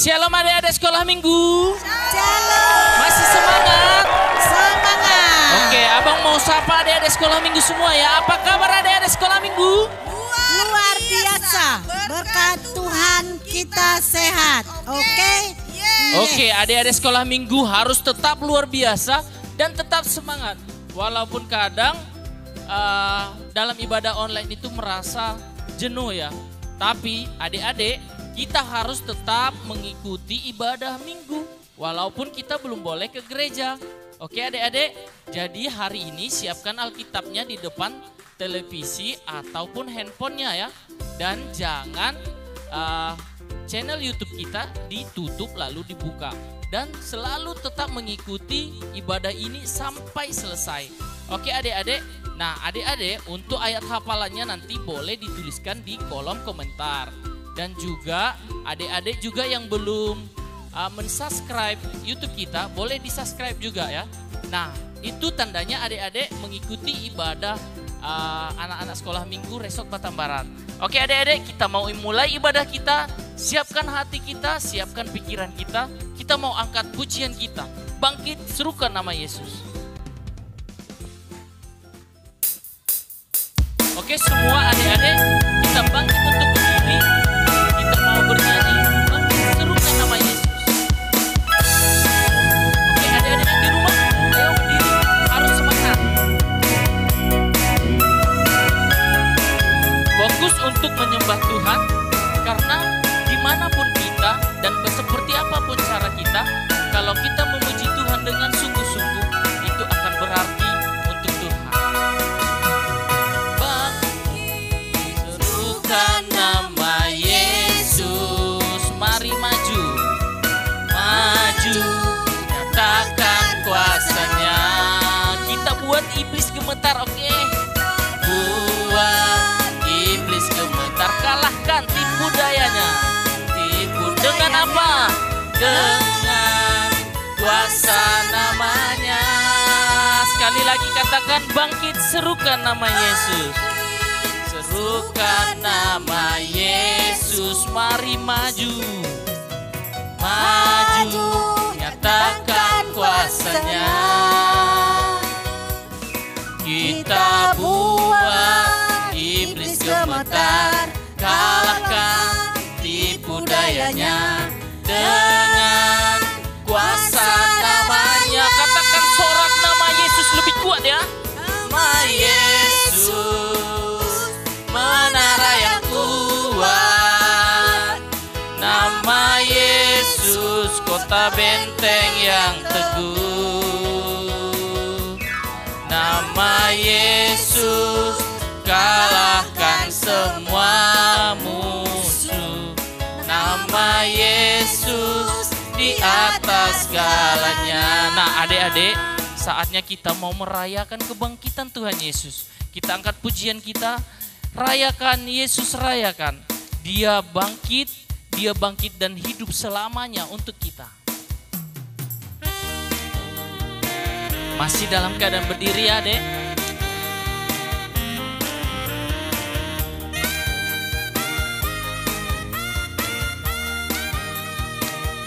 Shalom adik-adik sekolah minggu. Shalom. Masih semangat? Semangat. Oke, abang mau sapa adik-adik sekolah minggu semua ya. Apa kabar adik-adik sekolah minggu? Luar biasa. Berkat Tuhan kita sehat. Oke? Oke, adik-adik sekolah minggu harus tetap luar biasa dan tetap semangat. Walaupun kadang dalam ibadah online itu merasa jenuh ya. Tapi adik-adik, kita harus tetap mengikuti ibadah minggu. Walaupun kita belum boleh ke gereja. Oke adik-adik, jadi hari ini siapkan Alkitabnya di depan televisi ataupun handphonenya ya. Dan jangan channel YouTube kita ditutup lalu dibuka. Dan selalu tetap mengikuti ibadah ini sampai selesai. Oke adik-adik, nah adik-adik untuk ayat hafalannya nanti boleh dituliskan di kolom komentar. Dan juga adik-adik juga yang belum mensubscribe YouTube kita boleh disubscribe juga ya. Nah itu tandanya adik-adik mengikuti ibadah anak-anak sekolah minggu Resort Batambaran. Oke adik-adik, kita mau mulai ibadah kita. Siapkan hati kita, siapkan pikiran kita. Kita mau angkat pujian kita. Bangkit, serukan nama Yesus. Oke semua adik-adik, kita bangkit untuk berdiri. Kita mau bernyanyi, bangkit, serukan nama Yesus. Oke adik-adik yang di rumah, ayo berdiri, harus semangat. Fokus untuk menyembah Tuhan, karena dimanapun kita dan seperti apapun cara kita, kalau kita memuji Tuhan dengan sungguh-sungguh, itu akan berarti untuk Tuhan. Bangkit, serukan nama Yesus, mari maju, maju, nyatakan kuasanya. Kita buat iblis gemetar, oke? Buat iblis gemetar, kalahkan tipu dayanya. Tipu dengan apa? Dengan kuasa namanya. Sekali lagi katakan, bangkit, serukan nama Yesus. Serukan nama Yesus, mari maju, maju, nyatakan kuasanya. Kita buat iblis gemetar, kalahkan tipu dayanya dengan kuasa namanya. Katakan sorak nama Yesus lebih kuat ya. Nama Yesus, menara yang kuat. Nama Yesus, kota benteng yang teguh. Nama Yesus, kalahkan semua musuh. Nama Yesus di atas segalanya. Nah adik-adik, saatnya kita mau merayakan kebangkitan Tuhan Yesus. Kita angkat pujian kita, rayakan Yesus, rayakan. Dia bangkit dan hidup selamanya untuk kita. Masih dalam keadaan berdiri ya adik.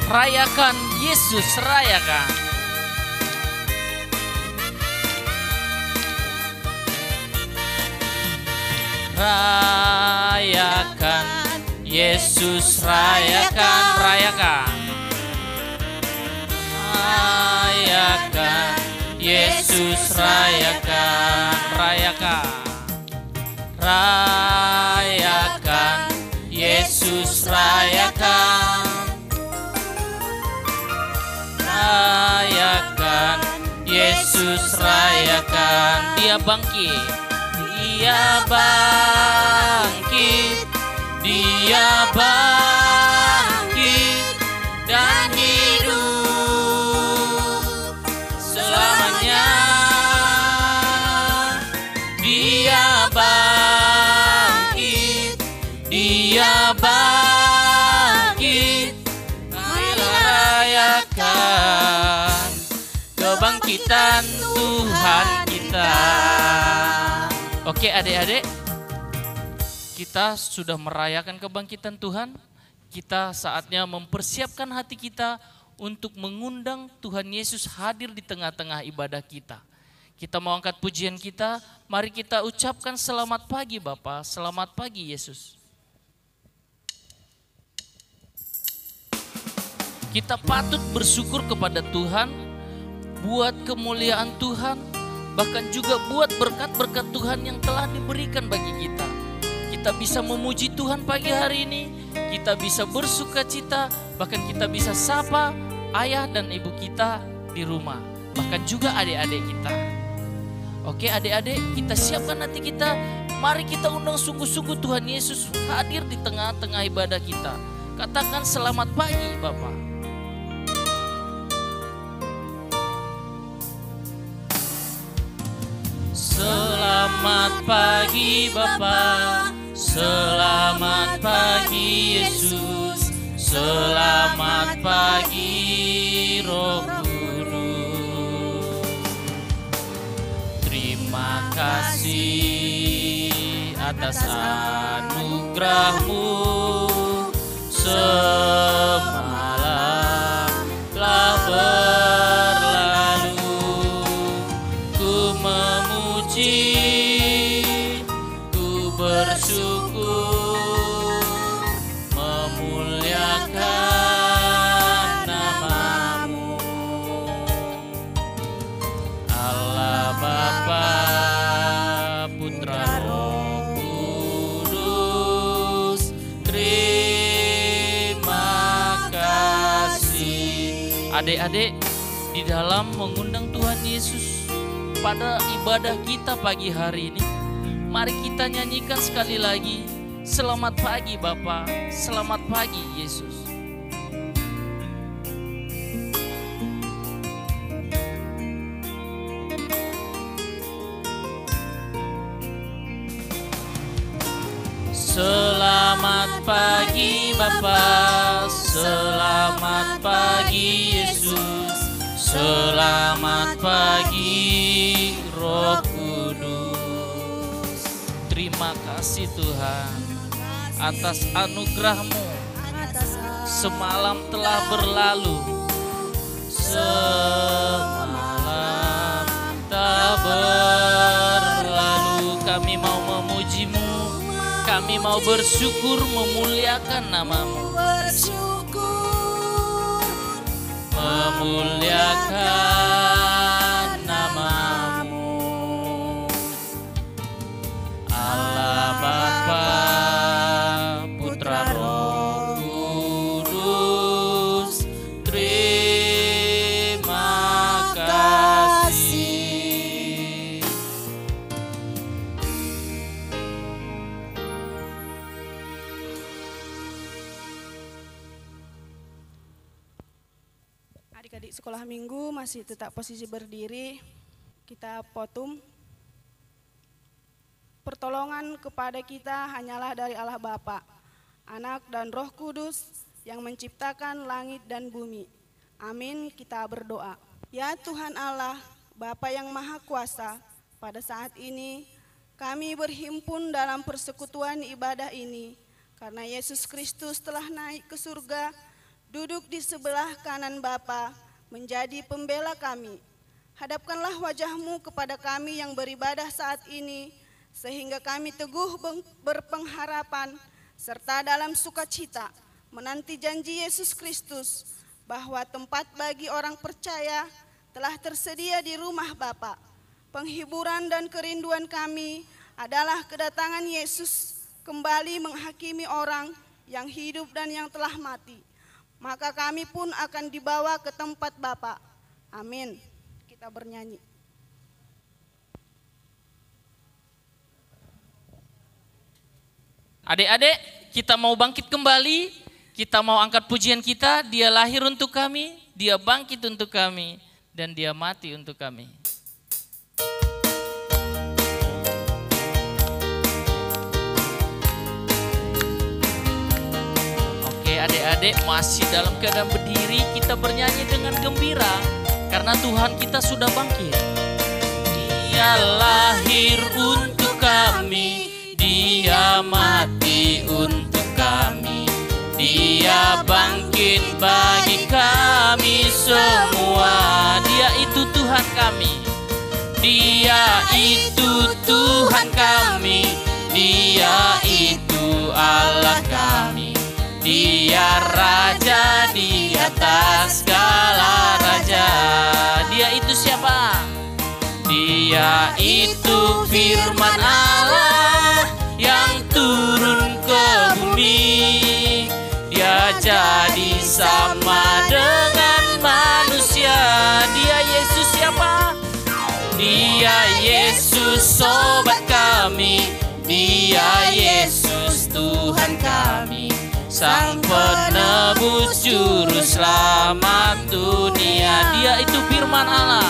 Rayakan Yesus, rayakan. Rayakan Yesus, rayakan, rayakan. Rayakan Yesus, rayakan, rayakan. Rayakan Yesus, rayakan. Rayakan Yesus, rayakan. Dia bangkit, dia bangkit, dia bangkit dan hidup selamanya. Dia bangkit, dia bangkit. Rayakan kebangkitan Tuhan kita. Oke adik-adik, kita sudah merayakan kebangkitan Tuhan. kita saatnya mempersiapkan hati kita untuk mengundang Tuhan Yesus hadir di tengah-tengah ibadah kita. Kita mau angkat pujian kita, mari kita ucapkan selamat pagi Bapa, selamat pagi Yesus. Kita patut bersyukur kepada Tuhan buat kemuliaan Tuhan, bahkan juga buat berkat-berkat Tuhan yang telah diberikan bagi kita. Kita bisa memuji Tuhan pagi hari ini, kita bisa bersuka cita, bahkan kita bisa sapa ayah dan ibu kita di rumah, bahkan juga adik-adik kita. Oke adik-adik, kita siapkan hati kita, mari kita undang sungguh-sungguh Tuhan Yesus hadir di tengah-tengah ibadah kita. Katakan selamat pagi Bapak. Selamat pagi Bapa, selamat pagi Yesus, selamat pagi Roh Kudus. Terima kasih atas anugerah-Mu, semalam telah berlalu. Ku memuji, ku bersyukur, memuliakan nama-Mu. Allah Bapa, Putra, Roh Kudus, terima kasih. Adik-adik, di dalam mengundang Tuhan Yesus pada ibadah kita pagi hari ini, mari kita nyanyikan sekali lagi, selamat pagi Bapa, selamat pagi Yesus. Selamat pagi Bapa, selamat pagi Yesus, selamat pagi Roh Kudus. Terima kasih Tuhan atas anugerah-Mu, semalam telah berlalu, semalam telah berlalu. Kami mau memuji-Mu, kami mau bersyukur, memuliakan nama-Mu, memuliakan nama-Mu. Allah Bapa, Putra, Roh Kudus, terima kasih. Adik-adik sekolah minggu masih tetap posisi berdiri. Kita potum. Pertolongan kepada kita hanyalah dari Allah Bapa, Anak dan Roh Kudus yang menciptakan langit dan bumi. Amin, kita berdoa. Ya Tuhan Allah, Bapa yang Maha Kuasa, pada saat ini kami berhimpun dalam persekutuan ibadah ini karena Yesus Kristus telah naik ke surga, duduk di sebelah kanan Bapa, menjadi pembela kami. Hadapkanlah wajah-Mu kepada kami yang beribadah saat ini, sehingga kami teguh berpengharapan, serta dalam sukacita menanti janji Yesus Kristus, bahwa tempat bagi orang percaya telah tersedia di rumah Bapa. Penghiburan dan kerinduan kami adalah kedatangan Yesus kembali menghakimi orang yang hidup dan yang telah mati. Maka kami pun akan dibawa ke tempat Bapa. Amin. Kita bernyanyi. Adik-adik, kita mau bangkit kembali, kita mau angkat pujian kita. Dia lahir untuk kami, Dia bangkit untuk kami, dan Dia mati untuk kami. Oke adik-adik, masih dalam keadaan berdiri, kita bernyanyi dengan gembira karena Tuhan kita sudah bangkit. Dia lahir untuk kami, Dia mati untuk kami, Dia bangkit bagi kami semua. Dia itu Tuhan kami. Dia itu Tuhan kami. Dia itu Allah kami. Dia Raja di atas segala raja. Dia itu siapa? Dia itu firman Allah yang turun ke bumi. Dia jadi sama dengan manusia. Dia Yesus siapa? Dia Yesus sobat kami. Dia Yesus Tuhan kami. Sang penebus juru selamat dunia. Dia itu firman Allah.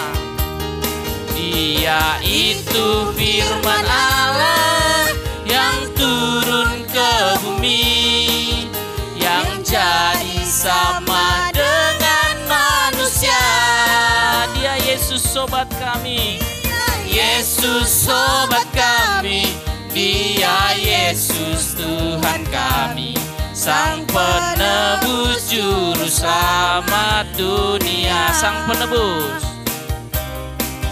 Dia itu firman Allah yang turun ke bumi, yang jadi sama dengan manusia. Dia Yesus sobat kami. Yesus sobat kami. Dia Yesus Tuhan kami. Sang penebus juru selamat dunia. Sang penebus.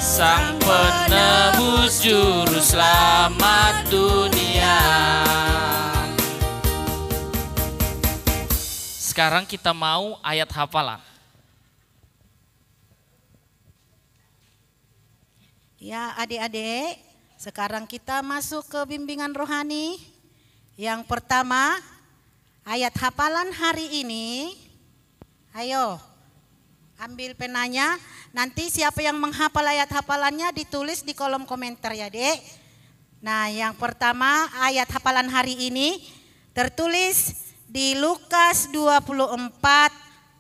Sang penebus juru selamat dunia. Sekarang kita mau ayat hafalan. Ya adik-adik, sekarang kita masuk ke bimbingan rohani. Yang pertama, ayat hafalan hari ini. Ayo, ambil penanya. Nanti siapa yang menghafal ayat hafalannya ditulis di kolom komentar ya dek. Nah yang pertama ayat hafalan hari ini tertulis di Lukas 24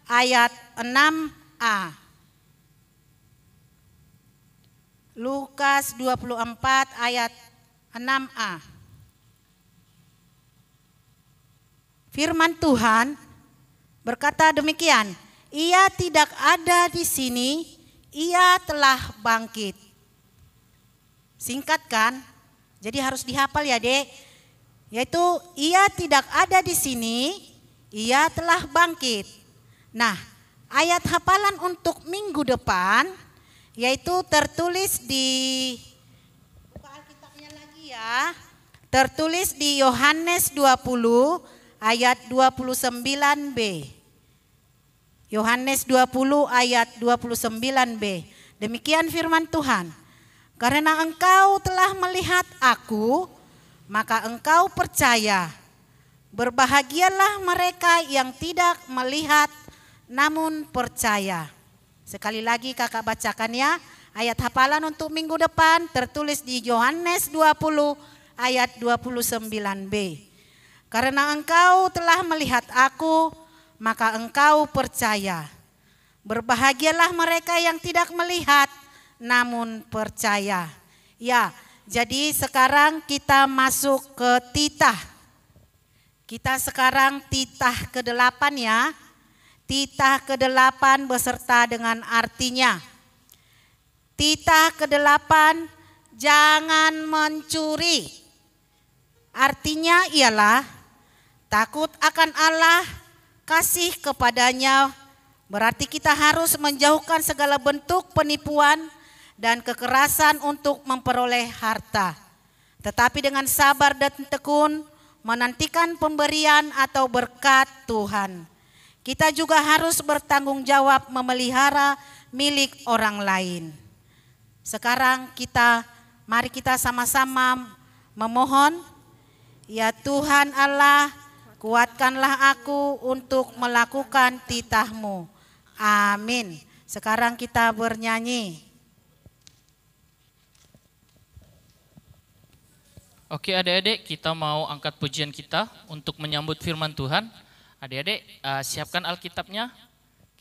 ayat 6a. Lukas 24 ayat 6a. Firman Tuhan berkata demikian, ia tidak ada di sini, ia telah bangkit. Singkat kan? Jadi harus dihafal ya dek. Yaitu ia tidak ada di sini, ia telah bangkit. Nah ayat hafalan untuk minggu depan yaitu tertulis di, buka Alkitabnya lagi ya. Tertulis di Yohanes 20 ayat 29b. Yohanes 20 ayat 29b. Demikian firman Tuhan. Karena engkau telah melihat aku, maka engkau percaya. Berbahagialah mereka yang tidak melihat namun percaya. Sekali lagi kakak bacakan ya. Ayat hafalan untuk minggu depan tertulis di Yohanes 20 ayat 29b. Karena engkau telah melihat aku, maka engkau percaya. Berbahagialah mereka yang tidak melihat namun percaya. Ya, jadi sekarang kita masuk ke titah. Kita sekarang titah ke-8 ya. Titah ke-8 beserta dengan artinya. Titah ke-8, jangan mencuri. Artinya ialah takut akan Allah, kasih kepadanya, berarti kita harus menjauhkan segala bentuk penipuan dan kekerasan untuk memperoleh harta. Tetapi dengan sabar dan tekun menantikan pemberian atau berkat Tuhan. Kita juga harus bertanggung jawab memelihara milik orang lain. Sekarang mari kita sama-sama memohon, ya Tuhan Allah, kuatkanlah aku untuk melakukan titah-Mu. Amin. Sekarang kita bernyanyi. Oke adik-adik, kita mau angkat pujian kita untuk menyambut firman Tuhan. Adik-adik siapkan Alkitabnya.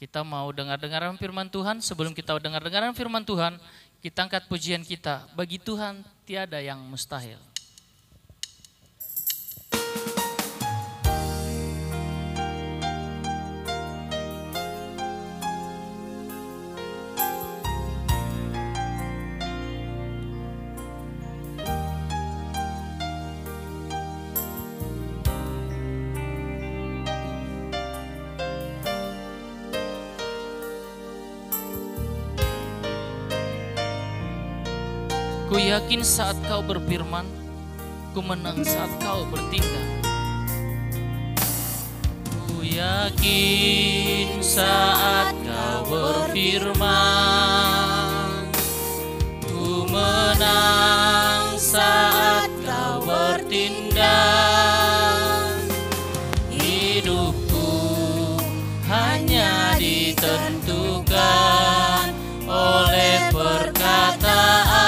Kita mau dengar-dengaran firman Tuhan. Sebelum kita dengar-dengaran firman Tuhan, kita angkat pujian kita. Bagi Tuhan tiada yang mustahil. Ku yakin saat kau berfirman, ku menang saat kau bertindak. Ku yakin saat kau berfirman, ku menang saat kau bertindak. Hidupku hanya ditentukan oleh perkataanmu.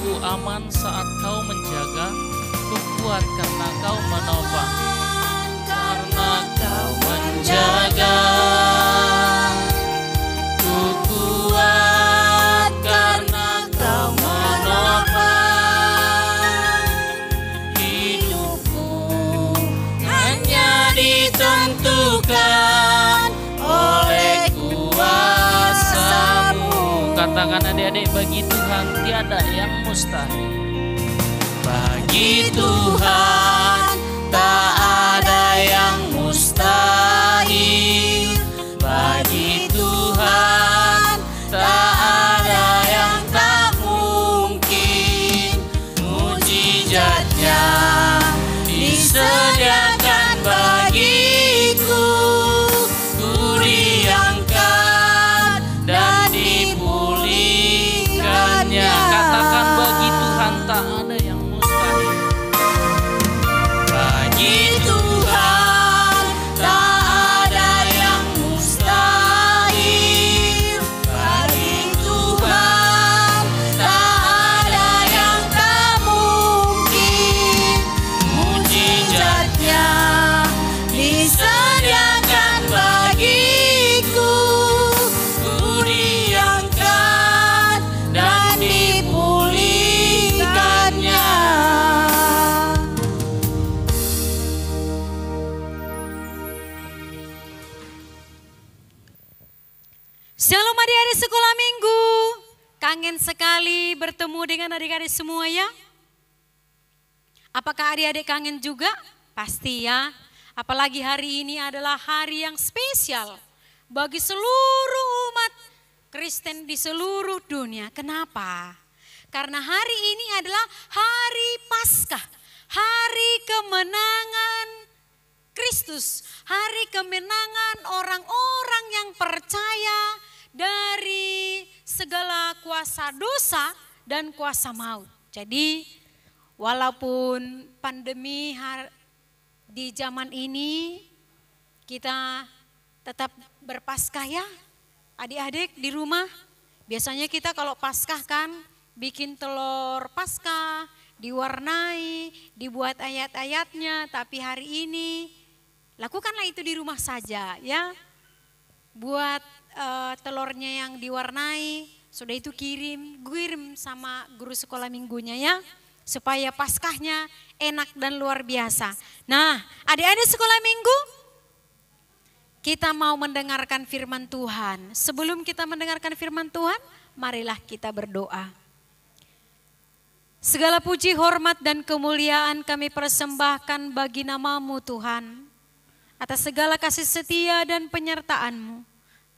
Ku aman saat kau menjaga, ku kuat karena kau menopang. Karena kau menjaga, ku kuat karena kau menopang. Hidupku hanya ditentukan oleh kuasa-Mu. Katakan adik-adik, bagi Tuhan tiada yang mustahil. Bagi Tuhan tak ada yang mustahil. Bagi Tuhan tak ada yang tak mungkin. Mujizatnya disediakan bagiku. Ku diangkat dan dipulihkannya. Katakan, bagi Tuhan tak ada yang mustahil. Bagi Tuhan tak ada yang mustahil. Bagi Tuhan tak ada yang tak mungkin. Mujizatnya disediakan bagiku. Ku diangkat dan dipulihkannya. Shalom adik-adik sekolah minggu. Kangen sekali bertemu dengan adik-adik semua ya. Apakah adik-adik kangen juga? Pasti ya. Apalagi hari ini adalah hari yang spesial bagi seluruh umat Kristen di seluruh dunia. Kenapa? Karena hari ini adalah hari Paskah, hari kemenangan Kristus, hari kemenangan orang-orang yang percaya dari segala kuasa dosa dan kuasa maut. Jadi walaupun pandemi di zaman ini, kita tetap berpaskah ya adik-adik di rumah. Biasanya kita kalau paskah kan bikin telur paskah, diwarnai, dibuat ayat-ayatnya. Tapi hari ini lakukanlah itu di rumah saja ya. Buat telurnya yang diwarnai, sudah itu kirim sama guru sekolah minggunya ya. Supaya paskahnya enak dan luar biasa. Nah, adik-adik sekolah minggu, kita mau mendengarkan firman Tuhan. Sebelum kita mendengarkan firman Tuhan, marilah kita berdoa. Segala puji, hormat, dan kemuliaan kami persembahkan bagi nama-Mu Tuhan. Atas segala kasih setia dan penyertaan-Mu,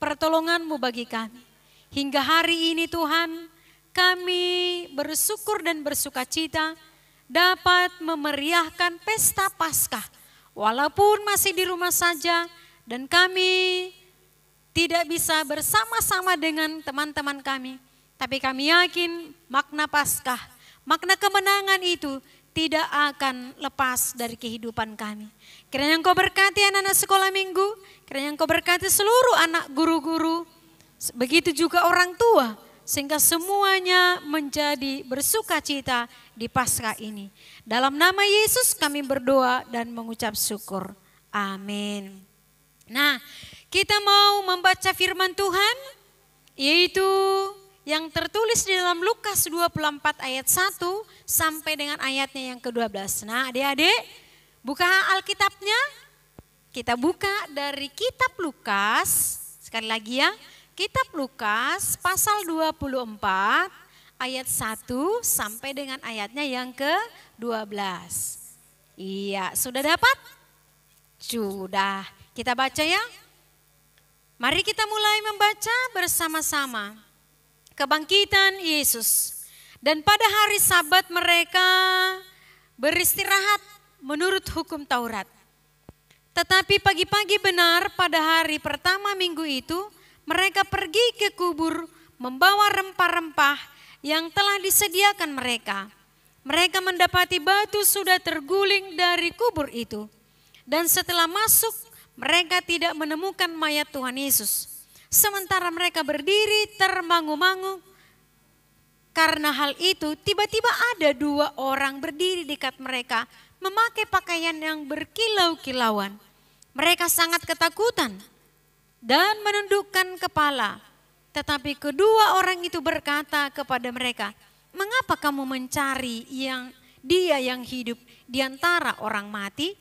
pertolongan-Mu bagi kami. Hingga hari ini Tuhan, kami bersyukur dan bersuka cita dapat memeriahkan pesta Paskah. Walaupun masih di rumah saja dan kami tidak bisa bersama-sama dengan teman-teman kami. Tapi kami yakin makna Paskah, makna kemenangan itu tidak akan lepas dari kehidupan kami. Kiranya Engkau berkati anak-anak sekolah minggu, kiranya Engkau berkati seluruh anak guru-guru, begitu juga orang tua. Sehingga semuanya menjadi bersuka cita di Paskah ini. Dalam nama Yesus kami berdoa dan mengucap syukur. Amin. Nah, kita mau membaca firman Tuhan, yaitu yang tertulis di dalam Lukas 24 ayat 1 sampai dengan ayatnya yang ke-12. Nah adik-adik, buka Alkitabnya. Kita buka dari kitab Lukas, sekali lagi ya. Kitab Lukas pasal 24 ayat 1 sampai dengan ayatnya yang ke-12. Iya, sudah dapat? Sudah. Kita baca ya. Mari kita mulai membaca bersama-sama. kebangkitan Yesus. Dan pada hari Sabat mereka beristirahat menurut hukum Taurat. Tetapi pagi-pagi benar pada hari pertama minggu itu, mereka pergi ke kubur membawa rempah-rempah yang telah disediakan mereka. Mereka mendapati batu sudah terguling dari kubur itu. Dan setelah masuk, mereka tidak menemukan mayat Tuhan Yesus. Sementara mereka berdiri termangu-mangu. Karena hal itu, tiba-tiba ada 2 orang berdiri dekat mereka, memakai pakaian yang berkilau-kilauan. Mereka sangat ketakutan dan menundukkan kepala. Tetapi kedua orang itu berkata kepada mereka, "Mengapa kamu mencari dia yang hidup di antara orang mati?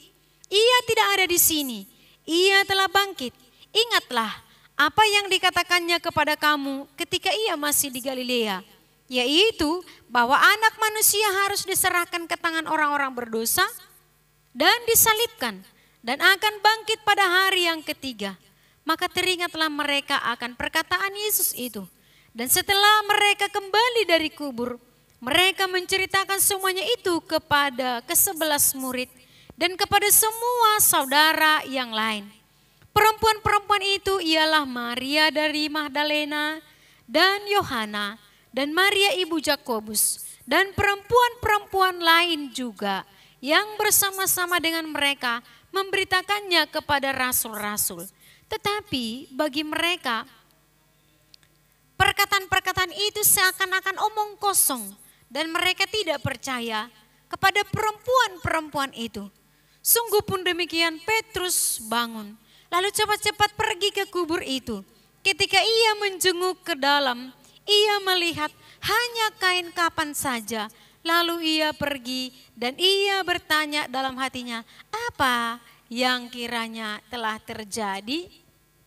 Ia tidak ada di sini, ia telah bangkit. Ingatlah apa yang dikatakannya kepada kamu ketika ia masih di Galilea, yaitu bahwa Anak Manusia harus diserahkan ke tangan orang-orang berdosa dan disalibkan dan akan bangkit pada hari yang ketiga." Maka teringatlah mereka akan perkataan Yesus itu. Dan setelah mereka kembali dari kubur, mereka menceritakan semuanya itu kepada ke-11 murid dan kepada semua saudara yang lain. Perempuan-perempuan itu ialah Maria dari Magdalena dan Yohana dan Maria ibu Yakobus dan perempuan-perempuan lain juga yang bersama-sama dengan mereka memberitakannya kepada rasul-rasul. Tetapi bagi mereka perkataan-perkataan itu seakan-akan omong kosong dan mereka tidak percaya kepada perempuan-perempuan itu. Sungguh pun demikian Petrus bangun lalu cepat-cepat pergi ke kubur itu. Ketika ia menjenguk ke dalam, ia melihat hanya kain kapan saja. Lalu ia pergi dan ia bertanya dalam hatinya, apa yang kiranya telah terjadi?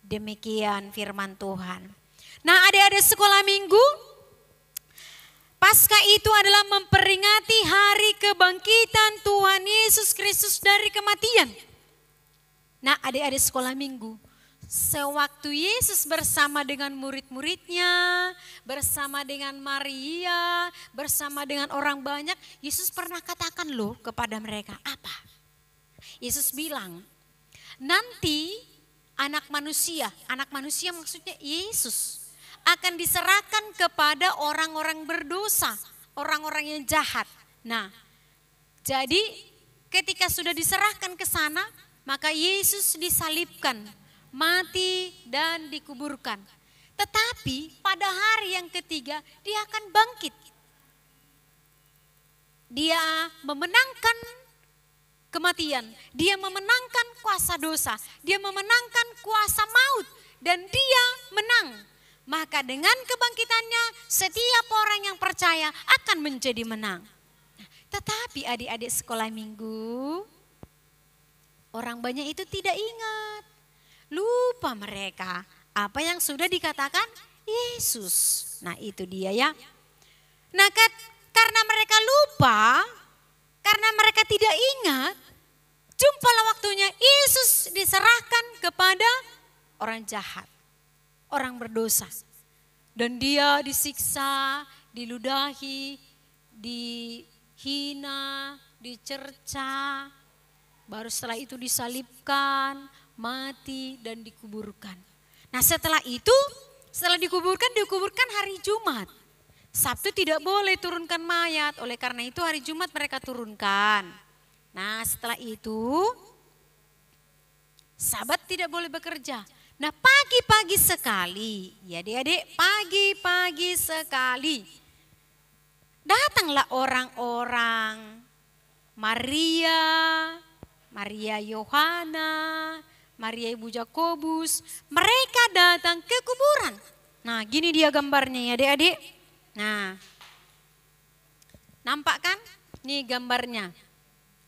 Demikian firman Tuhan. Nah, adik-adik sekolah minggu, Paskah itu adalah memperingati hari kebangkitan Tuhan Yesus Kristus dari kematian. Nah, adik-adik sekolah minggu, sewaktu Yesus bersama dengan murid-muridnya, bersama dengan Maria, bersama dengan orang banyak, Yesus pernah katakan loh kepada mereka, apa? Yesus bilang, nanti anak manusia maksudnya Yesus, akan diserahkan kepada orang-orang berdosa, orang-orang yang jahat. Nah, jadi ketika sudah diserahkan ke sana, maka Yesus disalibkan, mati dan dikuburkan. Tetapi pada hari yang ketiga dia akan bangkit. Dia memenangkan kematian, dia memenangkan kuasa dosa, dia memenangkan kuasa maut dan dia menang. Maka dengan kebangkitannya setiap orang yang percaya akan menjadi menang. Tetapi adik-adik sekolah minggu, orang banyak itu tidak ingat. Lupa mereka apa yang sudah dikatakan Yesus. Nah, itu dia ya. Nah, karena mereka lupa, karena mereka tidak ingat, jumpalah waktunya Yesus diserahkan kepada orang jahat, orang berdosa. Dan dia disiksa, diludahi, dihina, dicerca. Baru setelah itu disalibkan, mati dan dikuburkan. Nah, setelah itu, setelah dikuburkan hari Jumat. Sabtu tidak boleh turunkan mayat, oleh karena itu hari Jumat mereka turunkan. Nah, setelah itu Sabat tidak boleh bekerja. Nah, pagi-pagi sekali, ya adik-adik, pagi-pagi sekali datanglah orang-orang, Maria Yohana, Maria ibu Yakobus, mereka datang ke kuburan. Nah, gini dia gambarnya ya adik-adik. Nah, nampak kan? Nih gambarnya.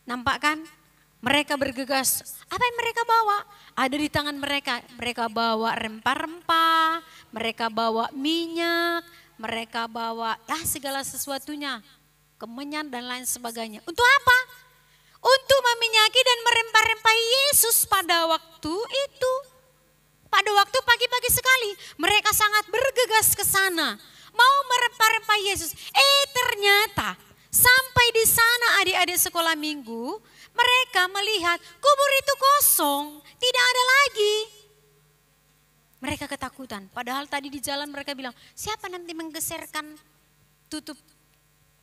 Nampak kan? Mereka bergegas. Apa yang mereka bawa? Ada di tangan mereka. Mereka bawa rempah-rempah, mereka bawa minyak, mereka bawa segala sesuatunya. Kemenyan dan lain sebagainya. Untuk apa? Untuk meminyaki dan merempah-rempah Yesus pada waktu itu. Pada waktu pagi-pagi sekali. Mereka sangat bergegas ke sana. mau merempah-rempah Yesus. Ternyata sampai di sana adik-adik sekolah minggu, mereka melihat kubur itu kosong, tidak ada lagi. Mereka ketakutan, padahal tadi di jalan mereka bilang, siapa nanti menggeserkan tutup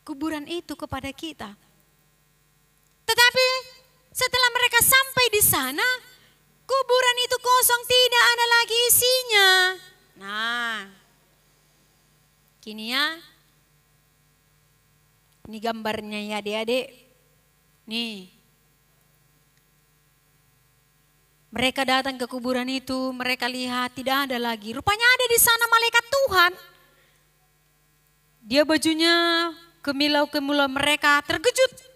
kuburan itu kepada kita. Tetapi setelah mereka sampai di sana, kuburan itu kosong, tidak ada lagi isinya. Nah, kini ya, ini gambarnya ya adik-adik. Nih, mereka datang ke kuburan itu, mereka lihat tidak ada lagi. Rupanya ada di sana malaikat Tuhan. Dia bajunya kemilau-kemilau, mereka terkejut.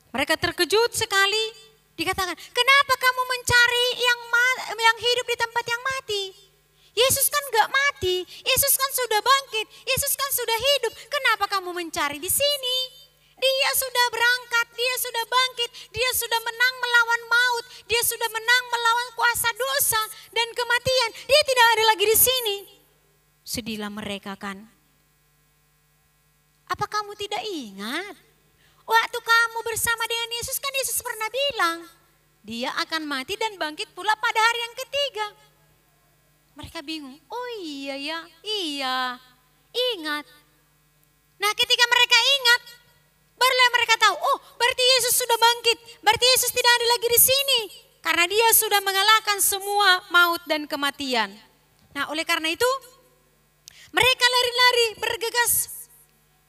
Mereka terkejut sekali. Dikatakan, kenapa kamu mencari yang hidup di tempat yang mati? Yesus kan gak mati, Yesus kan sudah bangkit, Yesus kan sudah hidup. Kenapa kamu mencari di sini? Dia sudah berangkat, dia sudah bangkit, dia sudah menang melawan maut, dia sudah menang melawan kuasa dosa dan kematian. Dia tidak ada lagi di sini. Sedihlah mereka kan. Apa kamu tidak ingat? Waktu kamu bersama dengan Yesus kan Yesus pernah bilang, dia akan mati dan bangkit pula pada hari yang ketiga. Mereka bingung, oh iya ya, iya, ingat. Nah ketika mereka ingat, barulah mereka tahu, oh berarti Yesus sudah bangkit, berarti Yesus tidak ada lagi di sini. Karena dia sudah mengalahkan semua maut dan kematian. Nah oleh karena itu, mereka lari-lari bergegas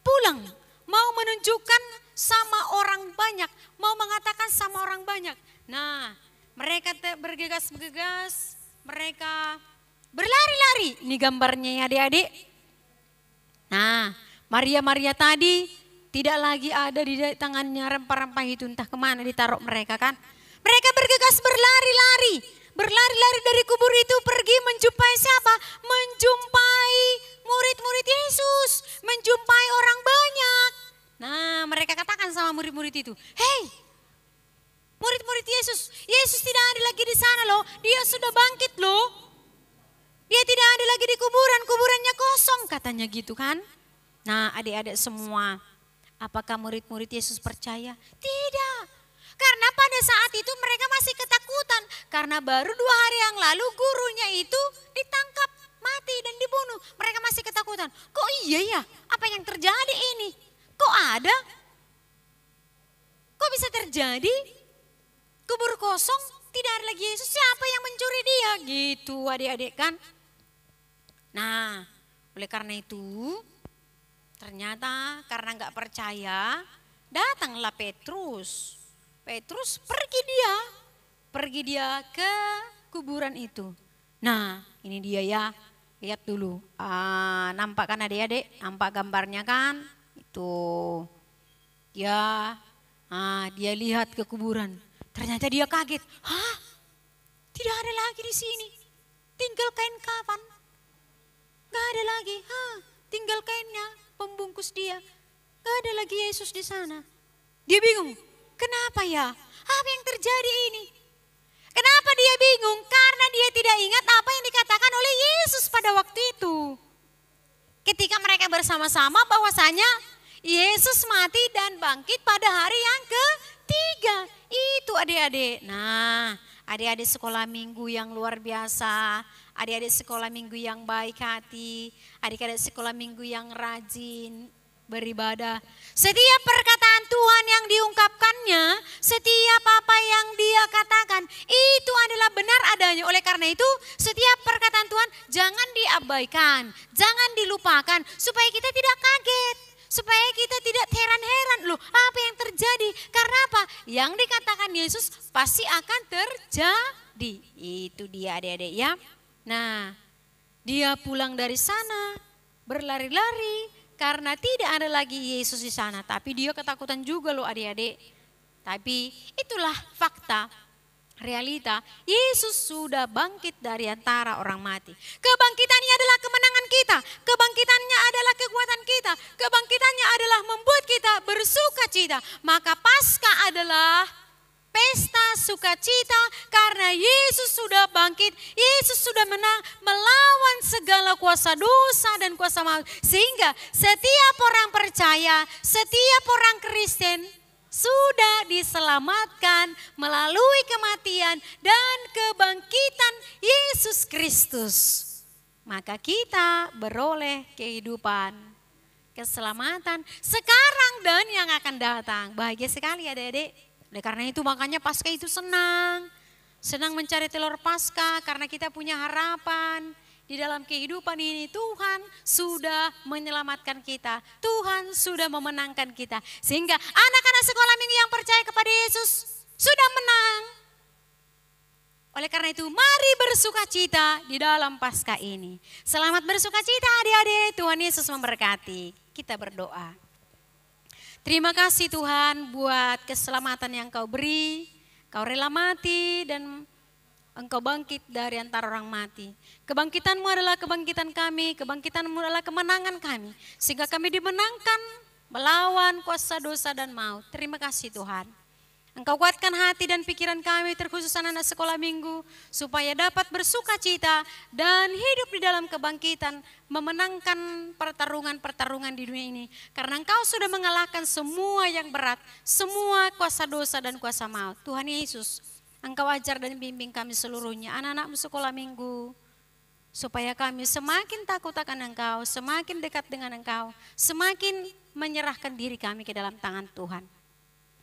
pulang, mau menunjukkan sama orang banyak, mau mengatakan sama orang banyak. Nah mereka bergegas-gegas, mereka berlari-lari. Ini gambarnya ya adik-adik. Nah Maria tadi tidak lagi ada di tangannya rempah-rempah itu, entah kemana ditaruh mereka kan. Mereka bergegas berlari-lari dari kubur itu pergi menjumpai siapa? Menjumpai murid-murid Yesus, menjumpai orang banyak. Nah mereka katakan sama murid-murid itu, hei murid-murid Yesus, Yesus tidak ada lagi di sana loh, dia sudah bangkit loh. Dia tidak ada lagi di kuburan, kuburannya kosong katanya gitu kan. Nah adik-adik semua, apakah murid-murid Yesus percaya? Tidak. Karena pada saat itu mereka masih ketakutan. Karena baru 2 hari yang lalu gurunya itu ditangkap, mati dan dibunuh. Mereka masih ketakutan. Kok iya ya? Apa yang terjadi ini? Kok ada? Kok bisa terjadi? Kubur kosong, tidak ada lagi Yesus. Siapa yang mencuri dia? Gitu adik-adik kan. Nah oleh karena itu ternyata karena nggak percaya datanglah Petrus. Petrus pergi dia ke kuburan itu. Nah ini dia ya, lihat dulu. Nampak kan adik-adik, nampak gambarnya kan? Itu ya, dia lihat ke kuburan. Ternyata dia kaget. Hah? Tidak ada lagi di sini. Tinggal kain kafan. Gak ada lagi. Tinggal kainnya, pembungkus dia. Gak ada lagi Yesus di sana. Dia bingung. Kenapa ya? Apa yang terjadi ini? Kenapa dia bingung? Karena dia tidak ingat apa yang dikatakan oleh Yesus pada waktu itu. Ketika mereka bersama-sama bahwasanya Yesus mati dan bangkit pada hari yang ketiga. Itu adik-adik. Nah, adik-adik sekolah minggu yang luar biasa, adik-adik sekolah minggu yang baik hati, adik-adik sekolah minggu yang rajin beribadah. Setiap perkataan Tuhan yang diungkapkannya, setiap apa yang dia katakan, itu adalah benar adanya. Oleh karena itu, setiap perkataan Tuhan jangan diabaikan, jangan dilupakan, supaya kita tidak kaget. Supaya kita tidak heran-heran, loh apa yang terjadi? Karena apa? Yang dikatakan Yesus pasti akan terjadi. Itu dia adik-adik ya. Nah, dia pulang dari sana berlari-lari karena tidak ada lagi Yesus di sana. Tapi dia ketakutan juga loh adik-adik. Tapi itulah fakta. Realita, Yesus sudah bangkit dari antara orang mati. Kebangkitannya adalah kemenangan kita. Kebangkitannya adalah kekuatan kita. Kebangkitannya adalah membuat kita bersuka cita. Maka Paskah adalah pesta sukacita Karena Yesus sudah bangkit, Yesus sudah menang melawan segala kuasa dosa dan kuasa maut. Sehingga setiap orang percaya, setiap orang Kristen sudah diselamatkan melalui kematian dan kebangkitan Yesus Kristus. Maka kita beroleh kehidupan, keselamatan sekarang dan yang akan datang. Bahagia sekali adik-adik. Oleh karena itu makanya Paskah itu senang mencari telur Paskah karena kita punya harapan. Di dalam kehidupan ini Tuhan sudah menyelamatkan kita. Tuhan sudah memenangkan kita. Sehingga anak-anak sekolah minggu yang percaya kepada Yesus sudah menang. Oleh karena itu mari bersukacita di dalam Paskah ini. Selamat bersukacita adik-adik. Tuhan Yesus memberkati. Kita berdoa. Terima kasih Tuhan buat keselamatan yang Kau beri. Kau rela mati dan Engkau bangkit dari antara orang mati. Kebangkitan-Mu adalah kebangkitan kami, kebangkitan-Mu adalah kemenangan kami. Sehingga kami dimenangkan melawan kuasa dosa dan maut. Terima kasih Tuhan. Engkau kuatkan hati dan pikiran kami terkhusus anak-anak sekolah minggu. Supaya dapat bersuka cita dan hidup di dalam kebangkitan. Memenangkan pertarungan-pertarungan di dunia ini. Karena Engkau sudah mengalahkan semua yang berat. Semua kuasa dosa dan kuasa maut. Tuhan Yesus, Engkau ajar dan bimbing kami seluruhnya, anak-anak-Mu sekolah minggu. Supaya kami semakin takut akan Engkau, semakin dekat dengan Engkau, semakin menyerahkan diri kami ke dalam tangan Tuhan.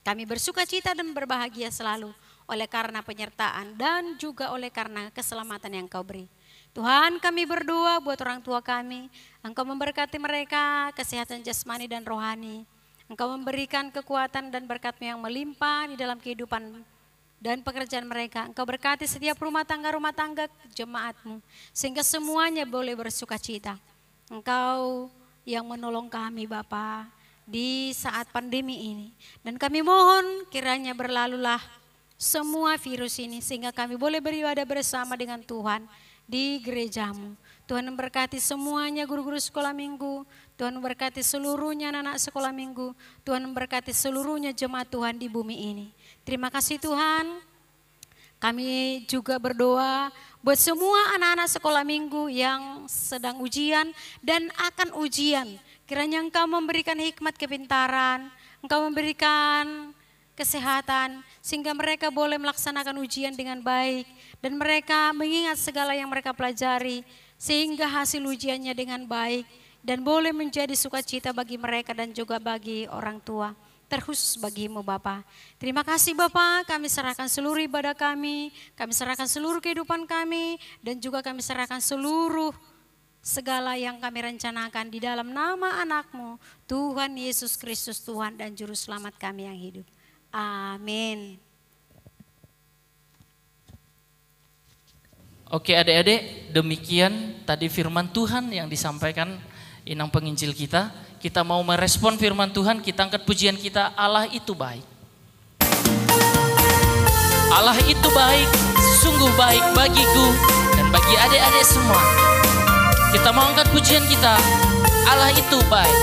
Kami bersuka cita dan berbahagia selalu oleh karena penyertaan dan juga oleh karena keselamatan yang Kau beri. Tuhan, kami berdoa buat orang tua kami, Engkau memberkati mereka kesehatan jasmani dan rohani. Engkau memberikan kekuatan dan berkat-Mu yang melimpah di dalam kehidupan dan pekerjaan mereka. Engkau berkati setiap rumah tangga jemaat-Mu. Sehingga semuanya boleh bersuka cita. Engkau yang menolong kami Bapa di saat pandemi ini. Dan kami mohon kiranya berlalulah semua virus ini. Sehingga kami boleh beribadah bersama dengan Tuhan di gereja-Mu. Tuhan memberkati semuanya guru-guru sekolah minggu. Tuhan memberkati seluruhnya anak-anak sekolah minggu. Tuhan memberkati seluruhnya jemaat Tuhan di bumi ini. Terima kasih Tuhan. Kami juga berdoa buat semua anak-anak sekolah minggu yang sedang ujian dan akan ujian. Kiranya Engkau memberikan hikmat kepintaran, Engkau memberikan kesehatan sehingga mereka boleh melaksanakan ujian dengan baik. Dan mereka mengingat segala yang mereka pelajari sehingga hasil ujiannya dengan baik. Dan boleh menjadi sukacita bagi mereka dan juga bagi orang tua. Terkhusus bagimu Bapa. Terima kasih Bapa, kami serahkan seluruh ibadah kami serahkan seluruh kehidupan kami, dan juga kami serahkan seluruh segala yang kami rencanakan di dalam nama anak-Mu, Tuhan Yesus Kristus Tuhan dan Juru Selamat kami yang hidup. Amin. Oke adik-adik, demikian tadi firman Tuhan yang disampaikan inang penginjil kita. Kita mau merespon firman Tuhan, kita angkat pujian kita, Allah itu baik. Allah itu baik, sungguh baik bagiku dan bagi adik-adik semua. Kita mau angkat pujian kita, Allah itu baik.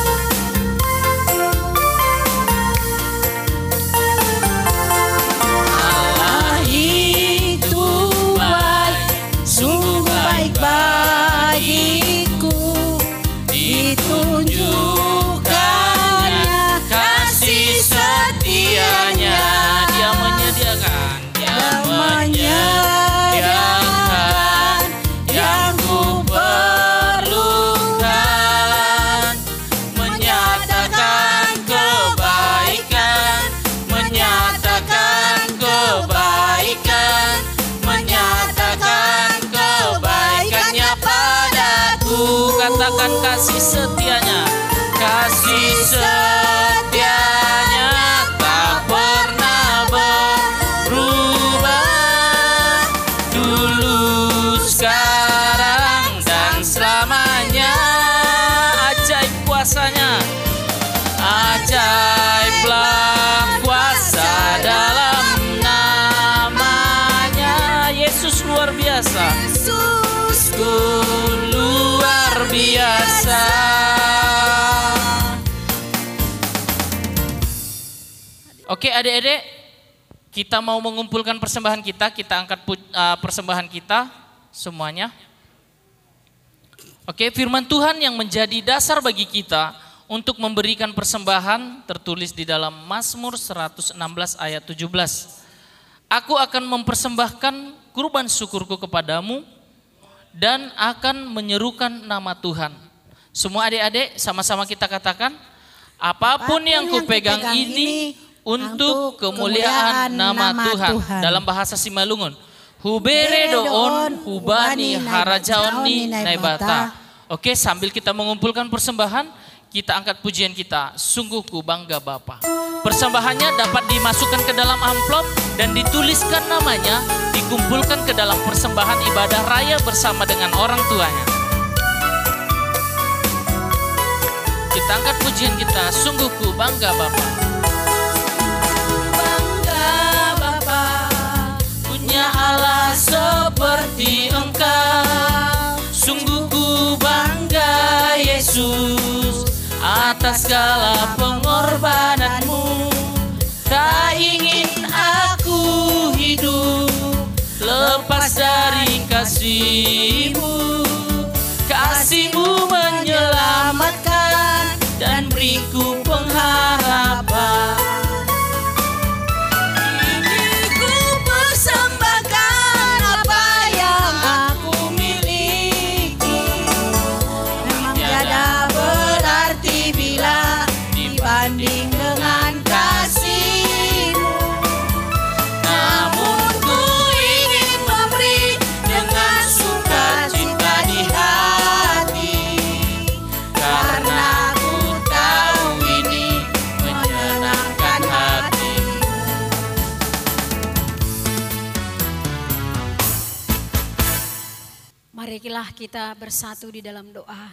Allah itu baik, sungguh baik bagiku. Ditunjukkannya kasih setianya, Dia menyediakan yang ku perlukan, menyatakan kebaikan, menyatakan kebaikan, menyatakan kebaikannya padaku. Katakan kasih setianya, kasih setianya tak pernah berubah, dulu, sekarang, dan selamanya. Ajaib kuasanya, ajaiblah kuasa dalam namanya. Yesus luar biasa, Yesusku luar biasa. Oke adik-adik, Kita mau mengumpulkan persembahan kita angkat persembahan kita semuanya. Oke, firman Tuhan yang menjadi dasar bagi kita untuk memberikan persembahan tertulis di dalam Mazmur 116 ayat 17. Aku akan mempersembahkan kurban syukurku kepadamu dan akan menyerukan nama Tuhan. Semua adik-adik sama-sama kita katakan, apapun yang kupegang ini untuk kemuliaan nama Tuhan. Dalam bahasa Simalungun, hubere doon hubani harajaoni naibata. Oke, sambil kita mengumpulkan persembahan, kita angkat pujian kita, sungguh ku bangga Bapa. Persembahannya dapat dimasukkan ke dalam amplop dan dituliskan namanya, dikumpulkan ke dalam persembahan ibadah raya bersama dengan orang tuanya. Kita angkat pujian kita, sungguh ku bangga Bapa. Bangga Bapa, punya Allah seperti Engkau. Sungguh ku bangga Yesus atas segala pengorbananmu. Tak ingin aku hidup lepas dari kasih-Mu. Kasih-Mu menyelamatkan dan beriku pengharapan. Ini ku persembahkan apa yang aku miliki. Memang tiada berarti bila dibanding dengan kasih-Mu. Namun ku ingin memberi dengan sukacita di hati, karena ku tahu ini menyenangkan hati-Mu. Marilah kita bersatu di dalam doa.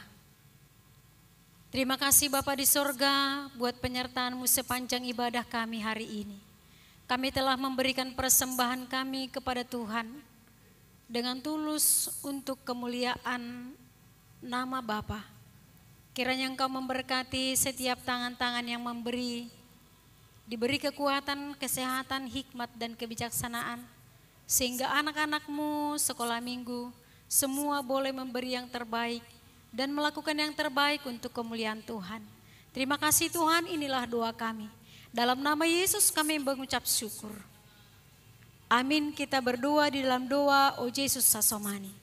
Terima kasih Bapa di sorga buat penyertaan-Mu sepanjang ibadah kami hari ini. Kami telah memberikan persembahan kami kepada Tuhan dengan tulus untuk kemuliaan nama Bapa. Kiranya Engkau memberkati setiap tangan-tangan yang memberi, diberi kekuatan, kesehatan, hikmat, dan kebijaksanaan. Sehingga anak-anak-Mu sekolah minggu semua boleh memberi yang terbaik dan melakukan yang terbaik untuk kemuliaan Tuhan. Terima kasih Tuhan, inilah doa kami. Dalam nama Yesus kami mengucap syukur. Amin. Kita berdoa di dalam doa, O Yesus Sasomani.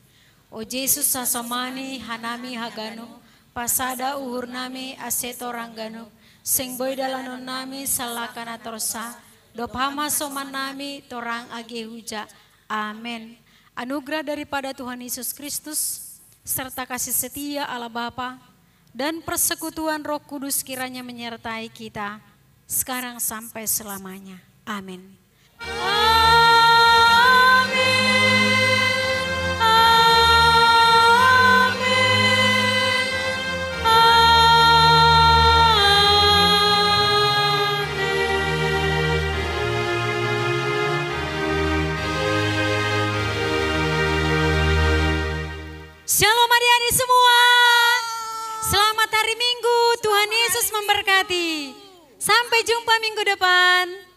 O Yesus Sasomani hanami hagano, pasada uhur nami aseto ranggano, sing boy dalanon nami salakana torsa, dophama soman nami torang age huja. Amin. Anugerah daripada Tuhan Yesus Kristus serta kasih setia Allah Bapa dan persekutuan Roh Kudus kiranya menyertai kita sekarang sampai selamanya. Amin. Shalom adik-adik semua. Selamat hari Minggu. Tuhan Yesus memberkati. Sampai jumpa minggu depan.